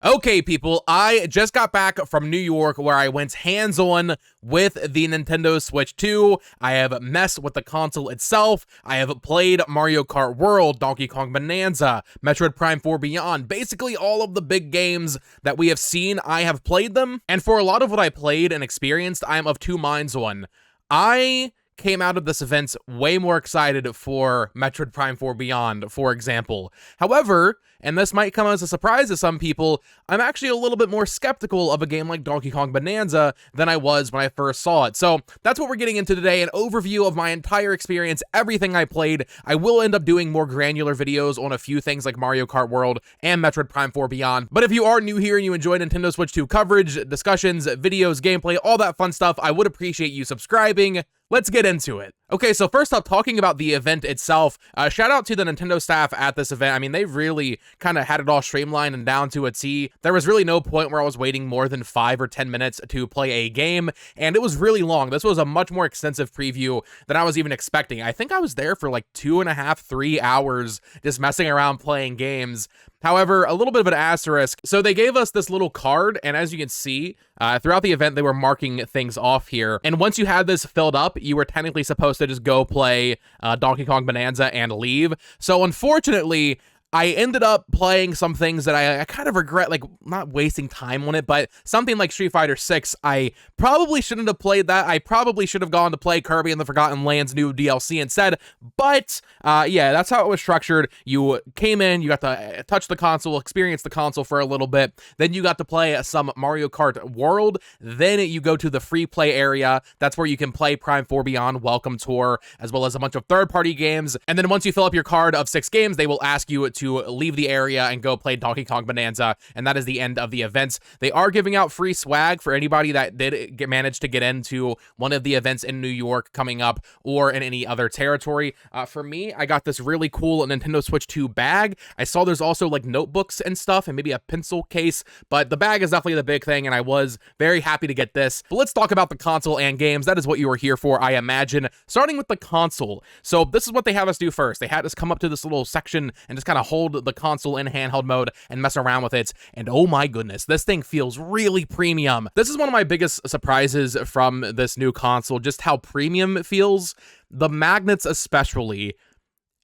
Okay, people, I just got back from New York where I went hands-on with the Nintendo Switch 2. I have messed with the console itself. I have played Mario Kart World, Donkey Kong Bonanza, Metroid Prime 4 Beyond. Basically, all of the big games that we have seen, I have played them. And for a lot of what I played and experienced, I am of two minds on. I came out of this event way more excited for Metroid Prime 4 Beyond, for example. However, and this might come as a surprise to some people, I'm actually a little bit more skeptical of a game like Donkey Kong Bonanza than I was when I first saw it. So that's what we're getting into today, an overview of my entire experience, everything I played. I will end up doing more granular videos on a few things like Mario Kart World and Metroid Prime 4 Beyond. But if you are new here and you enjoy Nintendo Switch 2 coverage, discussions, videos, gameplay, all that fun stuff, I would appreciate you subscribing. Let's get into it. Okay, so first up, talking about the event itself, shout out to the Nintendo staff at this event. I mean, they really kind of had it all streamlined and down to a T. There was really no point where I was waiting more than 5 or 10 minutes to play a game, and it was really long. This was a much more extensive preview than I was even expecting. I think I was there for like 2.5, 3 hours just messing around playing games. However, a little bit of an asterisk. So they gave us this little card, and as you can see, throughout the event, they were marking things off here. And once you had this filled up, you were technically supposed to just go play Donkey Kong Bonanza and leave. So unfortunately, I ended up playing some things that I kind of regret, like not wasting time on it, but something like Street Fighter 6, I probably shouldn't have played that. I probably should have gone to play Kirby and the Forgotten Lands new DLC instead, but yeah, that's how it was structured. You came in, you got to touch the console, experience the console for a little bit, then you got to play some Mario Kart World, then you go to the free play area. That's where you can play Prime 4 Beyond Welcome Tour, as well as a bunch of third-party games, and then once you fill up your card of 6 games, they will ask you to leave the area and go play Donkey Kong Bonanza, and that is the end of the events. They are giving out free swag for anybody that did manage to get into one of the events in New York coming up or in any other territory. For me, I got this really cool Nintendo Switch 2 bag. I saw there's also like notebooks and stuff and maybe a pencil case, but the bag is definitely the big thing, and I was very happy to get this. But let's talk about the console and games. That is what you are here for, I imagine. Starting with the console. So this is what they have us do first. They had us come up to this little section and just kind of hold the console in handheld mode and mess around with it, and oh my goodness, this thing feels really premium. This is one of my biggest surprises from this new console, just how premium it feels. The magnets especially,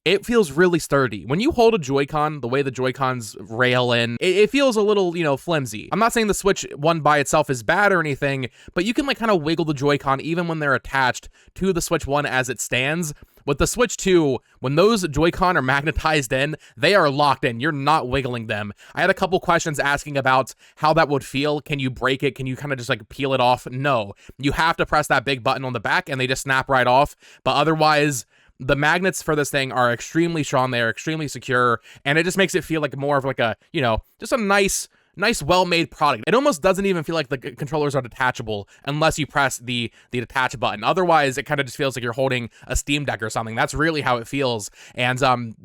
it feels really sturdy. When you hold a Joy-Con, the way the Joy-Cons rail in, it feels a little, flimsy. I'm not saying the Switch 1 by itself is bad or anything, but you can like kind of wiggle the Joy-Con even when they're attached to the Switch 1 as it stands. With the Switch 2, when those Joy-Con are magnetized in, they are locked in. You're not wiggling them. I had a couple questions asking about how that would feel. Can you break it? Can you kind of just like peel it off? No. You have to press that big button on the back and they just snap right off. But otherwise, the magnets for this thing are extremely strong. They're extremely secure. And it just makes it feel like more of like a, just a nice, well-made product. It almost doesn't even feel like the controllers are detachable unless you press the detach button. Otherwise, it kind of just feels like you're holding a Steam Deck or something. That's really how it feels. And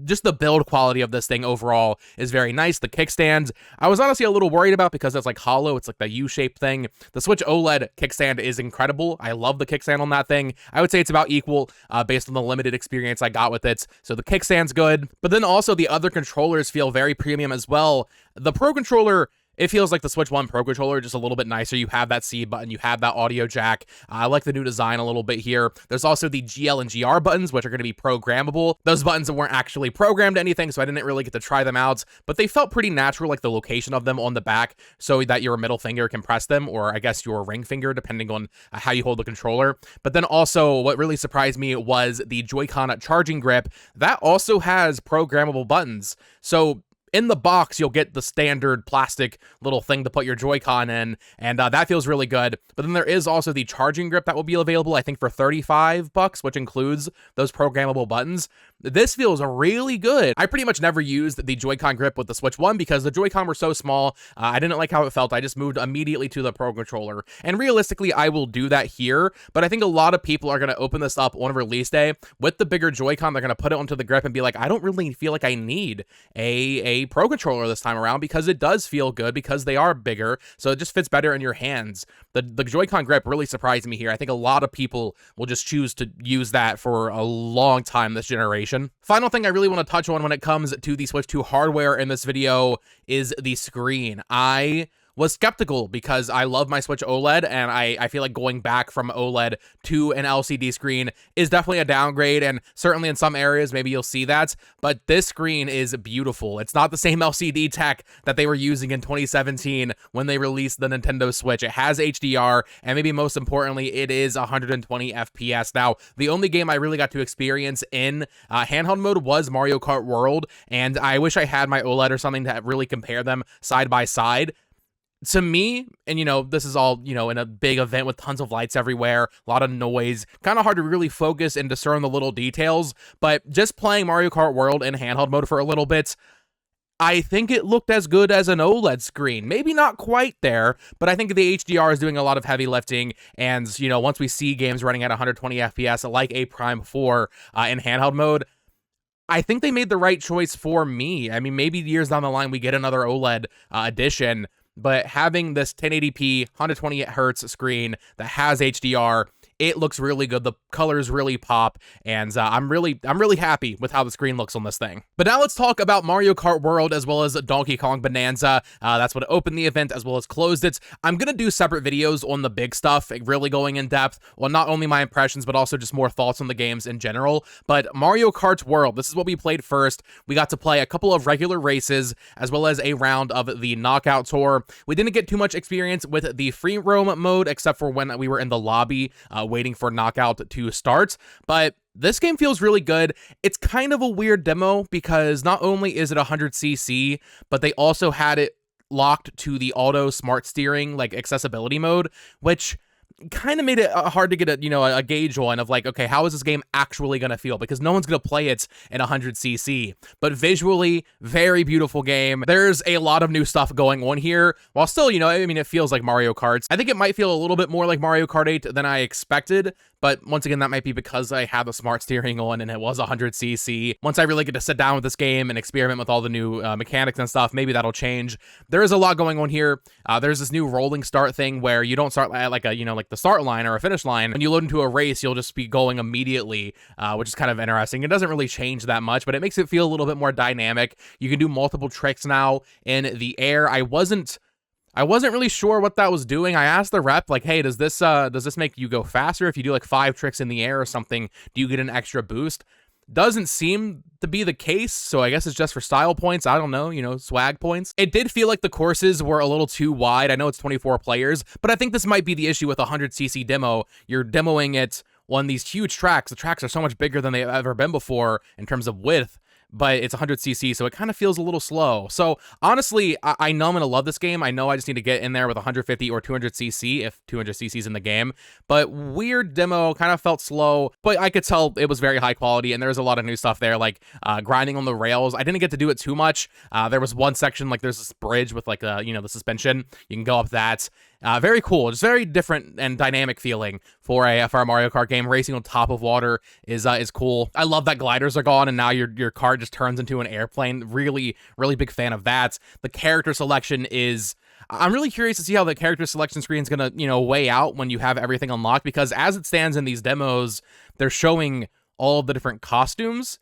just the build quality of this thing overall is very nice. The kickstand, I was honestly a little worried about because it's like hollow. It's like the U-shaped thing. The Switch OLED kickstand is incredible. I love the kickstand on that thing. I would say it's about equal based on the limited experience I got with it. So the kickstand's good. But then also the other controllers feel very premium as well. The Pro Controller, it feels like the Switch 1 Pro Controller, just a little bit nicer. You have that C button, you have that audio jack. I like the new design a little bit here. There's also the GL and GR buttons, which are going to be programmable. Those buttons weren't actually programmed to anything, so I didn't really get to try them out, but they felt pretty natural, like the location of them on the back, so that your middle finger can press them, or I guess your ring finger, depending on how you hold the controller. But then also, what really surprised me was the Joy-Con charging grip. That also has programmable buttons. So in the box, you'll get the standard plastic little thing to put your Joy-Con in, and that feels really good. But then there is also the charging grip that will be available, I think, for $35, which includes those programmable buttons. This feels really good. I pretty much never used the Joy-Con grip with the Switch 1 because the Joy-Con were so small. I didn't like how it felt. I just moved immediately to the Pro Controller. And realistically, I will do that here, but I think a lot of people are going to open this up on release day with the bigger Joy-Con. They're going to put it onto the grip and be like, I don't really feel like I need a Pro Controller this time around because it does feel good because they are bigger, so it just fits better in your hands. The Joy-Con grip really surprised me here. I think a lot of people will just choose to use that for a long time this generation. PlayStation. Final thing I really want to touch on when it comes to the Switch 2 hardware in this video is the screen. I was skeptical because I love my Switch OLED, and I feel like going back from OLED to an LCD screen is definitely a downgrade, and certainly in some areas maybe you'll see that, but this screen is beautiful. It's not the same LCD tech that they were using in 2017 when they released the Nintendo Switch. It has HDR, and maybe most importantly, it is 120 FPS. Now, the only game I really got to experience in handheld mode was Mario Kart World, and I wish I had my OLED or something to really compare them side by side. To me, and this is all, in a big event with tons of lights everywhere, a lot of noise, kind of hard to really focus and discern the little details, but just playing Mario Kart World in handheld mode for a little bit, I think it looked as good as an OLED screen. Maybe not quite there, but I think the HDR is doing a lot of heavy lifting, and, once we see games running at 120 FPS like a Prime 4 in handheld mode, I think they made the right choice for me. I mean, maybe years down the line we get another OLED edition, but having this 1080p 120 hertz screen that has HDR, it looks really good. The colors really pop, and I'm really happy with how the screen looks on this thing. But now let's talk about Mario Kart World as well as Donkey Kong Bonanza. That's what opened the event as well as closed it. I'm gonna do separate videos on the big stuff, really going in depth on not only my impressions but also just more thoughts on the games in general. But Mario Kart World, this is what we played first. We got to play a couple of regular races as well as a round of the Knockout Tour. We didn't get too much experience with the free roam mode except for when we were in the lobby waiting for Knockout to start, but this game feels really good. It's kind of a weird demo because not only is it 100cc, but they also had it locked to the auto smart steering, like accessibility mode, which kind of made it hard to get a gauge on of like, okay, how is this game actually going to feel? Because no one's going to play it in 100cc, but visually, very beautiful game. There's a lot of new stuff going on here, while still, I mean, it feels like Mario Kart. I think it might feel a little bit more like Mario Kart 8 than I expected, but once again, that might be because I have the smart steering on and it was 100cc. Once I really get to sit down with this game and experiment with all the new mechanics and stuff, maybe that'll change. There is a lot going on here. There's this new rolling start thing where you don't start at like a, like the start line or a finish line. When you load into a race, you'll just be going immediately, which is kind of interesting. It doesn't really change that much, but it makes it feel a little bit more dynamic. You can do multiple tricks now in the air. I wasn't really sure what that was doing. I asked the rep, like, hey, does this make you go faster? If you do like 5 tricks in the air or something, do you get an extra boost? Doesn't seem to be the case, so I guess it's just for style points. I don't know, swag points. It did feel like the courses were a little too wide. I know it's 24 players, but I think this might be the issue with a 100cc demo. You're demoing it on these huge tracks. The tracks are so much bigger than they've ever been before in terms of width, but it's 100cc, so it kind of feels a little slow. So honestly, I know I'm going to love this game. I know I just need to get in there with 150 or 200cc if 200cc is in the game, but weird demo, kind of felt slow, but I could tell it was very high quality, and there's a lot of new stuff there, like grinding on the rails. I didn't get to do it too much. There was one section, like there's this bridge with like, the suspension. You can go up that. Very cool. Just very different and dynamic feeling for a Mario Kart game. Racing on top of water is cool. I love that gliders are gone and now your car just turns into an airplane. Really, really big fan of that. The character selection is... I'm really curious to see how the character selection screen is going to, weigh out when you have everything unlocked, because as it stands in these demos, they're showing all of the different costumes.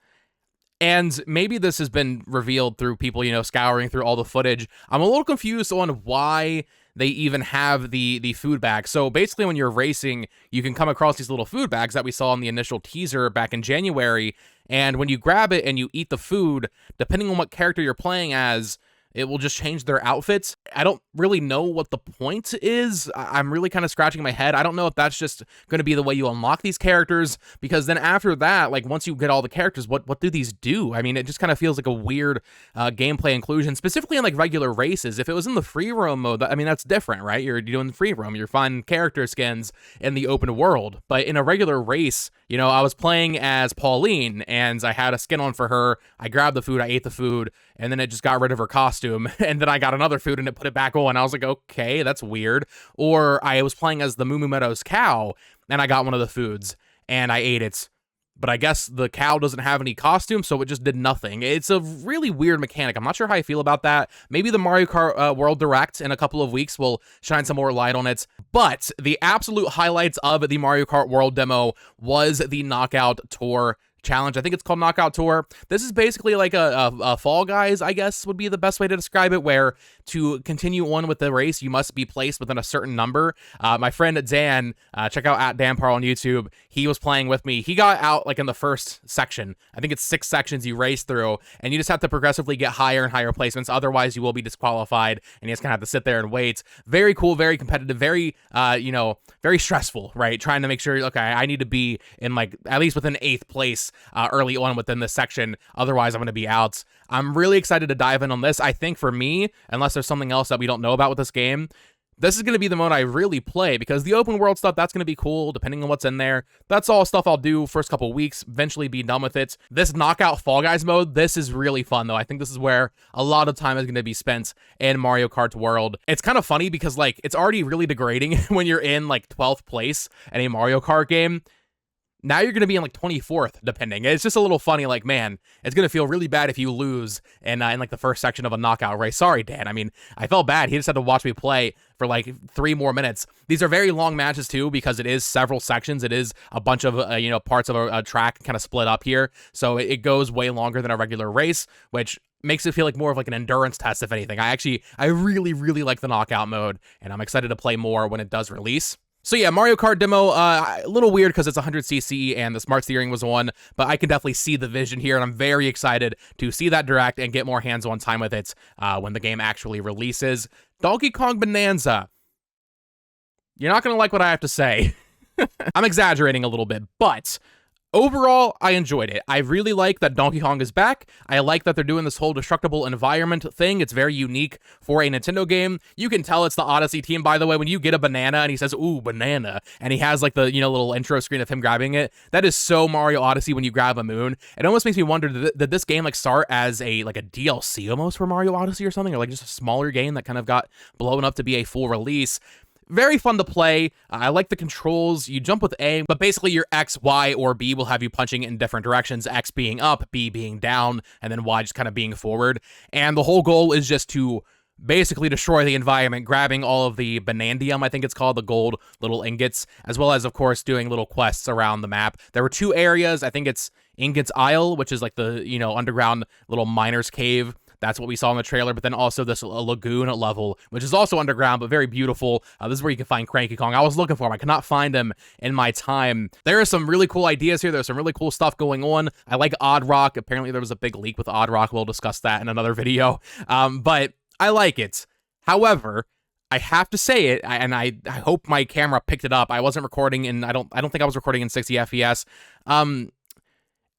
And maybe this has been revealed through people, scouring through all the footage. I'm a little confused on why they even have the food bags. So basically when you're racing, you can come across these little food bags that we saw in the initial teaser back in January. And when you grab it and you eat the food, depending on what character you're playing as, it will just change their outfits. I don't really know what the point is. I'm really kind of scratching my head. I don't know if that's just going to be the way you unlock these characters, because then after that, like once you get all the characters, what do these do? I mean, it just kind of feels like a weird gameplay inclusion, specifically in like regular races. If it was in the free roam mode, I mean, that's different, right? You're doing the free roam. You're finding character skins in the open world. But in a regular race, I was playing as Pauline and I had a skin on for her. I grabbed the food, I ate the food, and then it just got rid of her costume. And then I got another food and it put it back on. I was like, okay, that's weird. Or I was playing as the Moo Moo Meadows cow and I got one of the foods and I ate it. But I guess the cow doesn't have any costume, so it just did nothing. It's a really weird mechanic. I'm not sure how I feel about that. Maybe the Mario Kart World Direct in a couple of weeks will shine some more light on it. But the absolute highlights of the Mario Kart World demo was the Knockout Tour challenge. I think it's called Knockout Tour. This is basically like a Fall Guys, I guess would be the best way to describe it, where to continue on with the race, you must be placed within a certain number. My friend Dan, check out at Dan Parl on YouTube, he was playing with me. He got out like in the first section. I think it's 6 sections you race through, and you just have to progressively get higher and higher placements. Otherwise, you will be disqualified, and you just kind of have to sit there and wait. Very cool, very competitive, very, very stressful, right? Trying to make sure, okay, I need to be in like at least within 8th place early on within this section. Otherwise, I'm going to be out. I'm really excited to dive in on this. I think for me, unless there's something else that we don't know about with this game, this is going to be the mode I really play, because the open world stuff, that's going to be cool, depending on what's in there. That's all stuff I'll do first couple weeks, eventually be done with it. This knockout Fall Guys mode, this is really fun, though. I think this is where a lot of time is going to be spent in Mario Kart World. It's kind of funny because, like, it's already really degrading when you're in, like, 12th place in a Mario Kart game. Now you're going to be in like 24th, depending. It's just a little funny, like, man, it's going to feel really bad if you lose in like the first section of a knockout race. Sorry, Dan. I mean, I felt bad. He just had to watch me play for like 3 more minutes. These are very long matches too, because it is several sections. It is a bunch of, parts of a track kind of split up here. So it goes way longer than a regular race, which makes it feel like more of like an endurance test, if anything. I really, really like the knockout mode, and I'm excited to play more when it does release. So yeah, Mario Kart demo, a little weird because it's 100cc and the smart steering was on, but I can definitely see the vision here, and I'm very excited to see that direct and get more hands-on time with it when the game actually releases. Donkey Kong Bonanza. You're not going to like what I have to say. I'm exaggerating a little bit, but overall, I enjoyed it. I really like that Donkey Kong is back. I like that they're doing this whole destructible environment thing. It's very unique for a Nintendo game. You can tell it's the Odyssey team, by the way, when you get a banana and he says, ooh, banana, and he has like the, little intro screen of him grabbing it. That is so Mario Odyssey when you grab a moon. It almost makes me wonder, did this game like start as a DLC almost for Mario Odyssey or something, or like just a smaller game that kind of got blown up to be a full release? Very fun to play. I like the controls. You jump with A, but basically your X, Y, or B will have you punching in different directions, X being up, B being down, and then Y just kind of being forward. And the whole goal is just to basically destroy the environment, grabbing all of the Banandium, I think it's called, the gold little ingots, as well as, of course, doing little quests around the map. There were 2 areas. I think it's Ingots Isle, which is like the, underground little miner's cave. That's what we saw in the trailer, but then also this lagoon level, which is also underground, but very beautiful. This is where you can find Cranky Kong. I was looking for him. I could not find him in my time. There are some really cool ideas here. There's some really cool stuff going on. I like Odd Rock. Apparently, there was a big leak with Odd Rock. We'll discuss that in another video. But I like it. However, I have to say it, and I hope my camera picked it up. I wasn't recording, and I don't think I was recording in 60 FPS.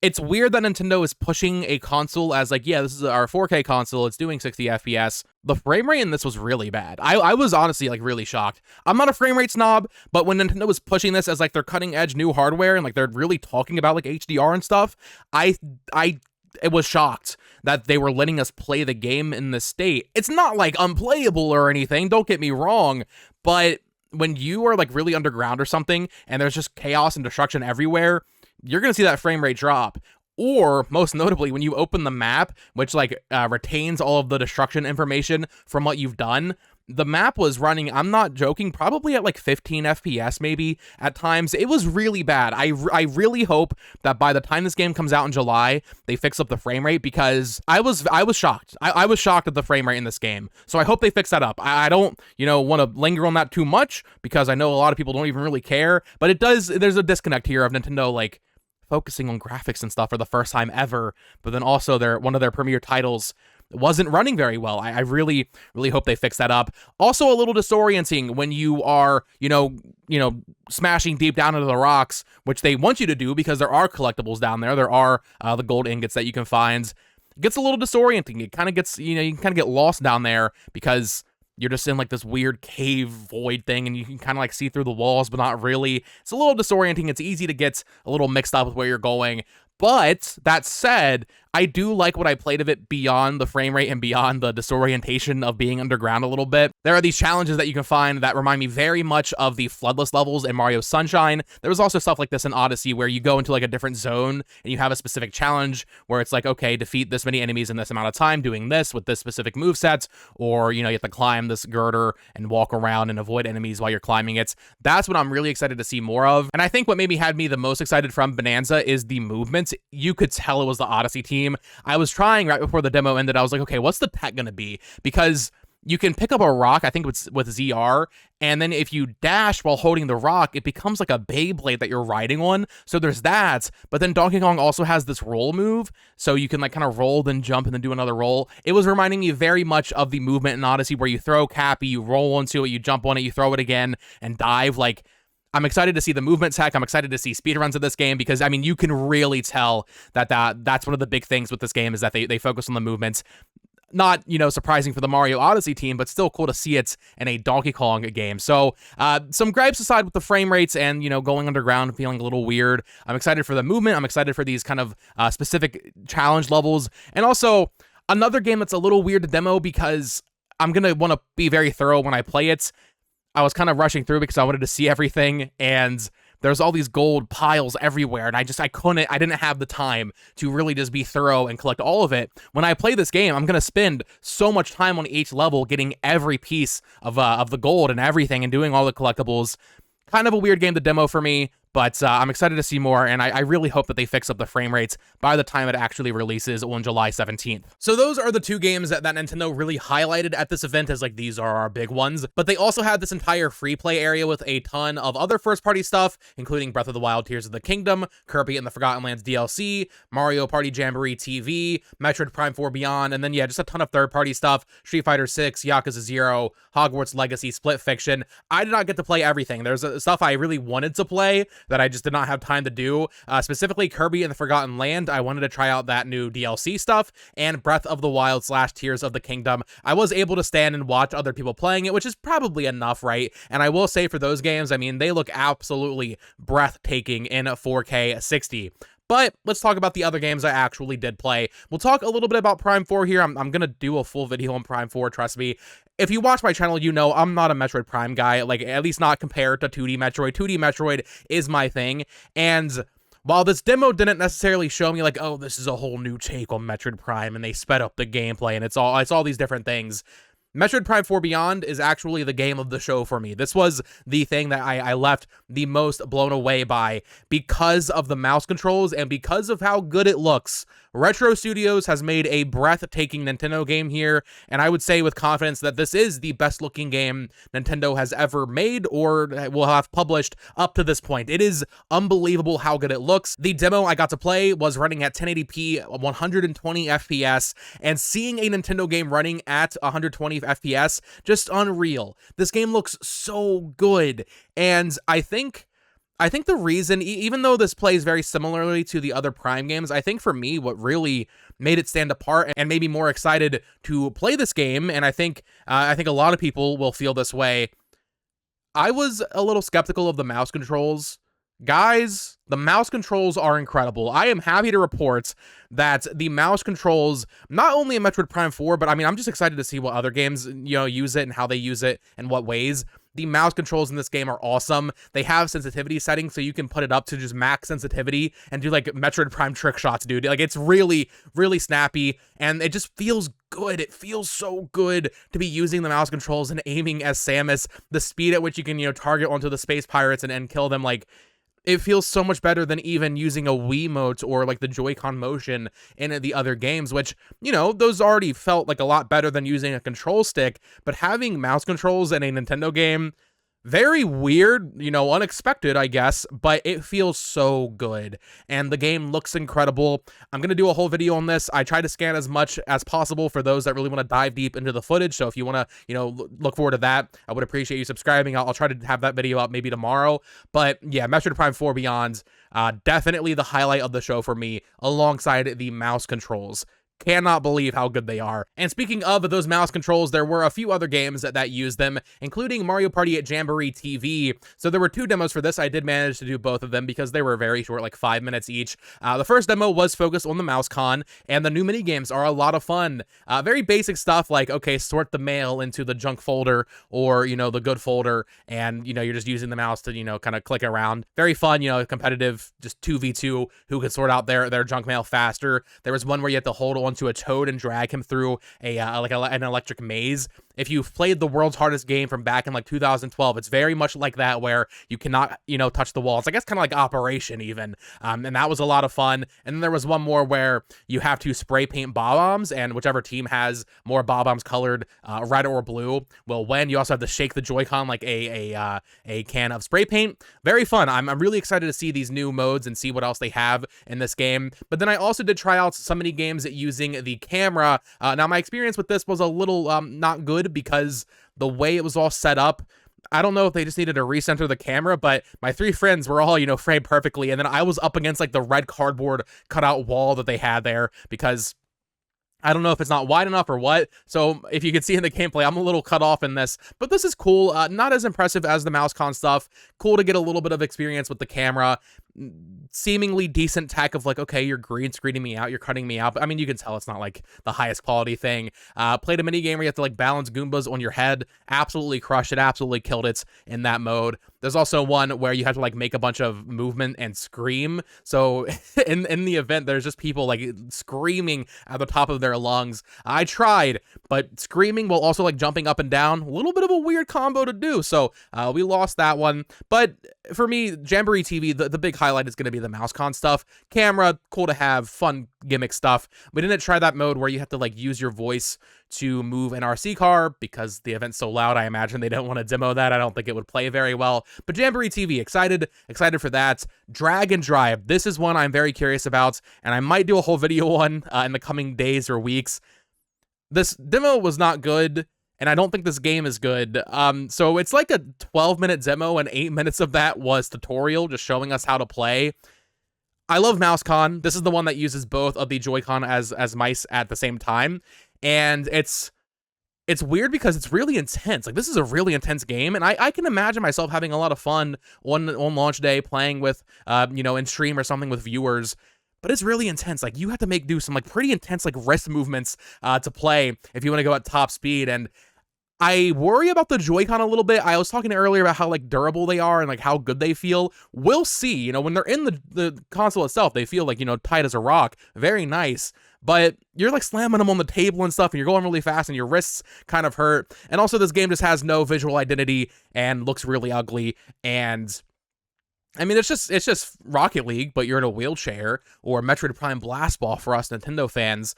It's weird that Nintendo is pushing a console as like, yeah, this is our 4K console, it's doing 60 FPS. The frame rate in this was really bad. I was honestly like really shocked. I'm not a frame rate snob, but when Nintendo was pushing this as like their cutting edge new hardware and like they're really talking about like HDR and stuff, it was shocked that they were letting us play the game in this state. It's not like unplayable or anything, don't get me wrong, but when you are like really underground or something and there's just chaos and destruction everywhere, you're going to see that frame rate drop. Or, most notably, when you open the map, which, like, retains all of the destruction information from what you've done, the map was running, I'm not joking, probably at, like, 15 FPS, maybe, at times. It was really bad. I really hope that by the time this game comes out in July, they fix up the frame rate, because I was shocked. I was shocked at the frame rate in this game. So I hope they fix that up. I don't, want to linger on that too much, because I know a lot of people don't even really care, but there's a disconnect here of Nintendo, like, focusing on graphics and stuff for the first time ever, but then also one of their premier titles wasn't running very well. I really, really hope they fix that up. Also, a little disorienting when you are, smashing deep down into the rocks, which they want you to do because there are collectibles down there. There are the gold ingots that you can find. It gets a little disorienting. It kind of gets, you can kind of get lost down there because you're just in like this weird cave void thing and you can kind of like see through the walls, but not really. It's a little disorienting. It's easy to get a little mixed up with where you're going. But that said, I do like what I played of it beyond the frame rate and beyond the disorientation of being underground a little bit. There are these challenges that you can find that remind me very much of the floodless levels in Mario Sunshine. There was also stuff like this in Odyssey where you go into like a different zone and you have a specific challenge where it's like, okay, defeat this many enemies in this amount of time doing this with this specific moveset, or, you know, you have to climb this girder and walk around and avoid enemies while you're climbing it. That's what I'm really excited to see more of. And I think what maybe had me the most excited from Bonanza is the movement. You could tell it was the Odyssey team. I was trying right before the demo ended. I was like, okay, what's the tech gonna be? Because you can pick up a rock, I think with ZR, and then if you dash while holding the rock, it becomes like a Beyblade that you're riding on. So there's that, but then Donkey Kong also has this roll move, so you can like kind of roll, then jump, and then do another roll. It was reminding me very much of the movement in Odyssey where you throw Cappy, you roll into it, you jump on it, you throw it again, and dive. Like, I'm excited to see the movement tech. I'm excited to see speedruns of this game because, I mean, you can really tell that's one of the big things with this game is that they focus on the movements. Not, you know, surprising for the Mario Odyssey team, but still cool to see it in a Donkey Kong game. So, some gripes aside with the frame rates and, you know, going underground, feeling a little weird. I'm excited for the movement. I'm excited for these kind of specific challenge levels. And also, another game that's a little weird to demo because I'm going to want to be very thorough when I play it. I was kind of rushing through because I wanted to see everything, and there's all these gold piles everywhere, and I didn't have the time to really just be thorough and collect all of it. When I play this game, I'm going to spend so much time on each level getting every piece of the gold and everything and doing all the collectibles. Kind of a weird game to demo for me, but I'm excited to see more, and I really hope that they fix up the frame rates by the time it actually releases on July 17th. So those are the two games that Nintendo really highlighted at this event as like, these are our big ones, but they also had this entire free play area with a ton of other first-party stuff, including Breath of the Wild Tears of the Kingdom, Kirby and the Forgotten Lands DLC, Mario Party Jamboree TV, Metroid Prime 4 Beyond, and then, yeah, just a ton of third-party stuff, Street Fighter 6, Yakuza 0, Hogwarts Legacy, Split Fiction. I did not get to play everything. There's stuff I really wanted to play that I just did not have time to do. Specifically, Kirby and the Forgotten Land. I wanted to try out that new DLC stuff, and Breath of the Wild / Tears of the Kingdom. I was able to stand and watch other people playing it, which is probably enough, right? And I will say for those games, I mean, they look absolutely breathtaking in 4K 60. But let's talk about the other games I actually did play. We'll talk a little bit about Prime 4 here. I'm going to do a full video on Prime 4, trust me. If you watch my channel, you know I'm not a Metroid Prime guy, like, at least not compared to 2D Metroid. 2D Metroid is my thing, and while this demo didn't necessarily show me, like, oh, this is a whole new take on Metroid Prime, and they sped up the gameplay, and it's all these different things, Metroid Prime 4 Beyond is actually the game of the show for me. This was the thing that I left the most blown away by because of the mouse controls and because of how good it looks. Retro Studios has made a breathtaking Nintendo game here, and I would say with confidence that this is the best looking game Nintendo has ever made or will have published up to this point. It is unbelievable how good it looks. The demo I got to play was running at 1080p, 120 FPS, and seeing a Nintendo game running at 120 FPS, just unreal. This game looks so good, and I think the reason, even though this plays very similarly to the other Prime games, I think for me, what really made it stand apart and made me more excited to play this game, and I think a lot of people will feel this way, I was a little skeptical of the mouse controls. Guys, the mouse controls are incredible. I am happy to report that the mouse controls, not only in Metroid Prime 4, but I mean, I'm just excited to see what other games, you know, use it and how they use it and what ways. The mouse controls in this game are awesome. They have sensitivity settings, so you can put it up to just max sensitivity and do like Metroid Prime trick shots, dude. Like, it's really, really snappy, and it just feels good. It feels so good to be using the mouse controls and aiming as Samus. The speed at which you can, you know, target onto the space pirates and kill them, like, it feels so much better than even using a Wiimote or like the Joy-Con motion in the other games, which, you know, those already felt like a lot better than using a control stick, but having mouse controls in a Nintendo game, very weird, you know, unexpected, I guess, but it feels so good, and the game looks incredible. I'm going to do a whole video on this. I try to scan as much as possible for those that really want to dive deep into the footage, so if you want to, you know, look forward to that, I would appreciate you subscribing. I'll try to have that video out maybe tomorrow, but yeah, Metroid Prime 4 Beyond, definitely the highlight of the show for me, alongside the mouse controls. cannot believe how good they are. And speaking of those mouse controls, there were a few other games that used them, including Mario Party at Jamboree TV. So there were 2 demos for this. I did manage to do both of them because they were very short, like 5 minutes each. The first demo was focused on the mouse con, and the new mini games are a lot of fun. Very basic stuff like, okay, sort the mail into the junk folder or, the good folder, and, you're just using the mouse to, kind of click around. Very fun, competitive, just 2v2 who could sort out their junk mail faster. There was one where you had to hold onto a toad and drag him through an electric maze. If you've played the world's hardest game from back in like 2012, it's very much like that, where you cannot, touch the walls. I guess kind of like Operation even. And that was a lot of fun. And then there was one more where you have to spray paint bob-ombs, and whichever team has more bob-ombs colored red or blue will win. You also have to shake the Joy-Con like a can of spray paint. Very fun. I'm really excited to see these new modes and see what else they have in this game. But then I also did try out so many games using the camera. Now my experience with this was a little not good because the way it was all set up, I don't know if they just needed to recenter the camera, but my 3 friends were all, framed perfectly. And then I was up against like the red cardboard cutout wall that they had there because I don't know if it's not wide enough or what. So if you can see in the gameplay, I'm a little cut off in this, but this is cool. Not as impressive as the MouseCon stuff. Cool to get a little bit of experience with the camera. Seemingly decent tech of like, okay, you're green screening me out, you're cutting me out. But I mean, you can tell it's not like the highest quality thing. Played a mini game where you have to like balance Goombas on your head. Absolutely crushed it, absolutely killed it in that mode. There's also one where you have to like make a bunch of movement and scream. So in the event, there's just people like screaming at the top of their lungs. I tried, but screaming while also like jumping up and down, a little bit of a weird combo to do. So we lost that one. But for me, Jamboree TV, the big highlight is going to be the MouseCon stuff. Camera, cool to have, fun gimmick stuff. We didn't try that mode where you have to like use your voice to move an RC car because the event's so loud. I imagine they don't want to demo that. I don't think it would play very well. But Jamboree TV, excited for that. Drag and Drive. This is one I'm very curious about, and I might do a whole video on in the coming days or weeks. This demo was not good, and I don't think this game is good. So it's like a 12-minute demo, and 8 minutes of that was tutorial, just showing us how to play. I love MouseCon. This is the one that uses both of the Joy-Con as mice at the same time. And it's weird because it's really intense. Like, this is a really intense game, and I can imagine myself having a lot of fun on launch day playing with, in stream or something with viewers. But it's really intense. Like, you have to do some like pretty intense like wrist movements to play if you want to go at top speed. And I worry about the Joy-Con a little bit. I was talking earlier about how like durable they are and like how good they feel. We'll see. When they're in the console itself, they feel like, tight as a rock. Very nice. But you're like slamming them on the table and stuff, and you're going really fast, and your wrists kind of hurt. And also, this game just has no visual identity and looks really ugly. And I mean, it's just Rocket League, but you're in a wheelchair, or Metroid Prime Blast Ball for us Nintendo fans.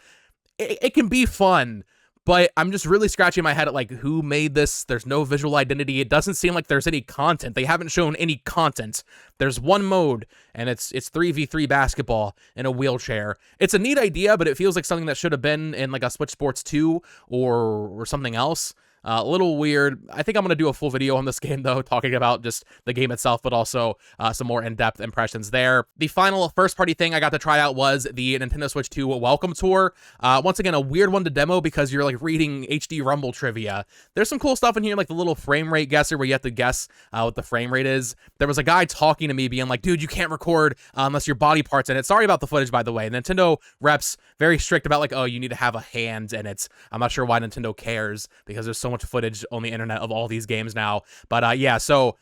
It can be fun. But I'm just really scratching my head at like, who made this? There's no visual identity. It doesn't seem like there's any content. They haven't shown any content. There's one mode, and it's 3v3 basketball in a wheelchair. It's a neat idea, but it feels like something that should have been in like a Switch Sports 2 or something else. A little weird. I think I'm going to do a full video on this game, though, talking about just the game itself, but also some more in-depth impressions there. The final first-party thing I got to try out was the Nintendo Switch 2 Welcome Tour. Once again, a weird one to demo because you're, like, reading HD Rumble trivia. There's some cool stuff in here, like the little frame rate guesser where you have to guess what the frame rate is. There was a guy talking to me being like, dude, you can't record unless your body part's in it. Sorry about the footage, by the way. Nintendo reps very strict about, like, oh, you need to have a hand in it. I'm not sure why Nintendo cares because there's so much footage on the internet of all these games now. But yeah, so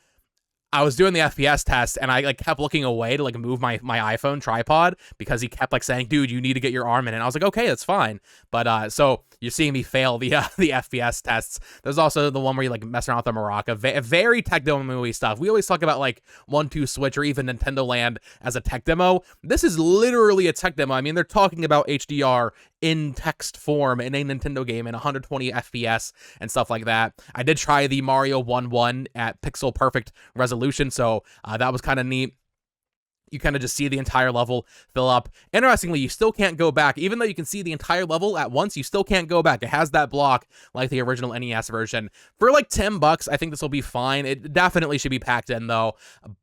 I was doing the FPS test, and I like kept looking away to like move my iPhone tripod because he kept like saying, dude, you need to get your arm in. And I was like, okay, that's fine. But so you're seeing me fail the FPS tests. There's also the one where you like mess around with the maraca. Very tech demo stuff. We always talk about like 1-2 Switch or even Nintendo Land as a tech demo. This is literally a tech demo. I mean, they're talking about HDR in text form in a Nintendo game in 120 FPS and stuff like that. I did try the Mario 1-1 at pixel perfect resolution, so that was kind of neat. you kind of just see the entire level fill up. Interestingly, you still can't go back. Even though you can see the entire level at once, you still can't go back. It has that block like the original NES version. For like $10, I think this will be fine. It definitely should be packed in though.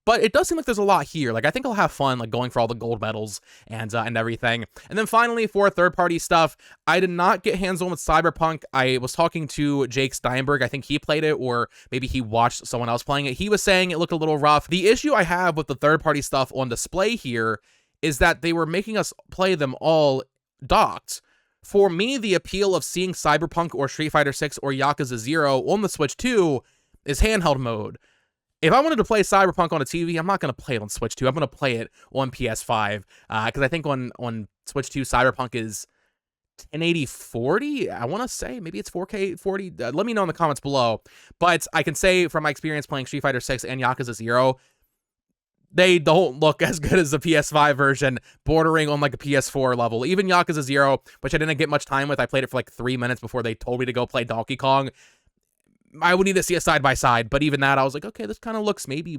But it does seem like there's a lot here. Like I think I'll have fun like going for all the gold medals and everything. And then finally for third-party stuff, I did not get hands-on with Cyberpunk. I was talking to Jake Steinberg. I think he played it, or maybe he watched someone else playing it. He was saying it looked a little rough. The issue I have with the third-party stuff on display here is that they were making us play them all docked. For me, the appeal of seeing Cyberpunk or Street Fighter 6 or Yakuza 0 on the Switch 2 is handheld mode. If I wanted to play Cyberpunk on a TV, I'm not going to play it on Switch 2. I'm going to play it on PS5, because I think on Switch 2, Cyberpunk is 1080-40, I want to say. Maybe it's 4K 40. Let me know in the comments below. But I can say from my experience playing Street Fighter 6 and Yakuza 0, they don't look as good as the PS5 version, bordering on like a PS4 level. Even Yakuza 0, which I didn't get much time with, I played it for like 3 minutes before they told me to go play Donkey Kong. I would need to see a side-by-side, but even that, I was like, okay, this kind of looks maybe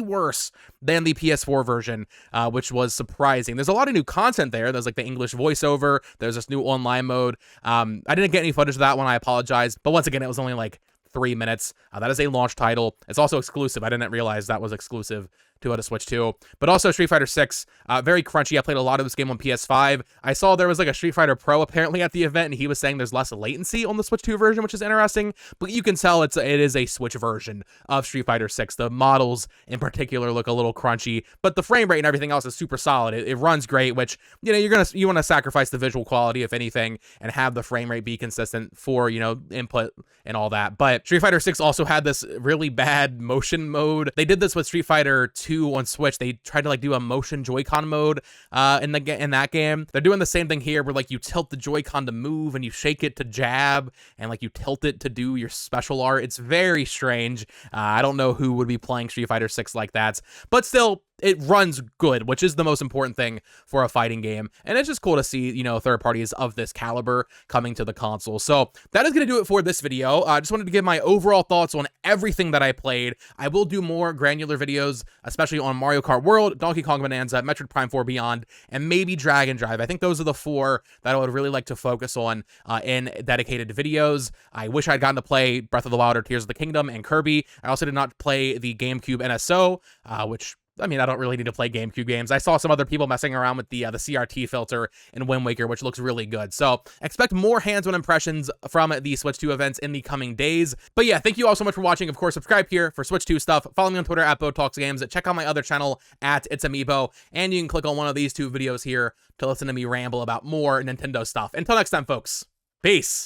worse than the PS4 version, which was surprising. There's a lot of new content there. There's like the English voiceover. There's this new online mode. I didn't get any footage of that one. I apologize. But once again, it was only like 3 minutes. That is a launch title. It's also exclusive. I didn't realize that was exclusive to a Switch 2. But also Street Fighter 6, very crunchy. I played a lot of this game on PS5. I saw there was like a Street Fighter Pro apparently at the event, and he was saying there's less latency on the Switch 2 version, which is interesting. But you can tell it is a Switch version of Street Fighter 6. The models in particular look a little crunchy, but the frame rate and everything else is super solid. It runs great, which, you know, you want to sacrifice the visual quality if anything, and have the frame rate be consistent for, you know, input and all that. But Street Fighter 6 also had this really bad motion mode. They did this with Street Fighter 2 on Switch. They tried to like do a motion Joy-Con mode in that game. They're doing the same thing here, where like you tilt the Joy-Con to move and you shake it to jab, and like you tilt it to do your special art. It's very strange. I don't know who would be playing Street Fighter 6 like that, but still, it runs good, which is the most important thing for a fighting game. And it's just cool to see, you know, third parties of this caliber coming to the console. So that is going to do it for this video. I just wanted to give my overall thoughts on everything that I played. I will do more granular videos, especially on Mario Kart World, Donkey Kong Bonanza, Metroid Prime 4 Beyond, and maybe Dragon Drive. I think those are the 4 that I would really like to focus on in dedicated videos. I wish I'd gotten to play Breath of the Wild or Tears of the Kingdom and Kirby. I also did not play the GameCube NSO, which, I mean, I don't really need to play GameCube games. I saw some other people messing around with the CRT filter in Wind Waker, which looks really good. So expect more hands-on impressions from the Switch 2 events in the coming days. But yeah, thank you all so much for watching. Of course, subscribe here for Switch 2 stuff. Follow me on Twitter at BoTalksGames. Check out my other channel at It's Amiibo. And you can click on one of these 2 videos here to listen to me ramble about more Nintendo stuff. Until next time, folks. Peace.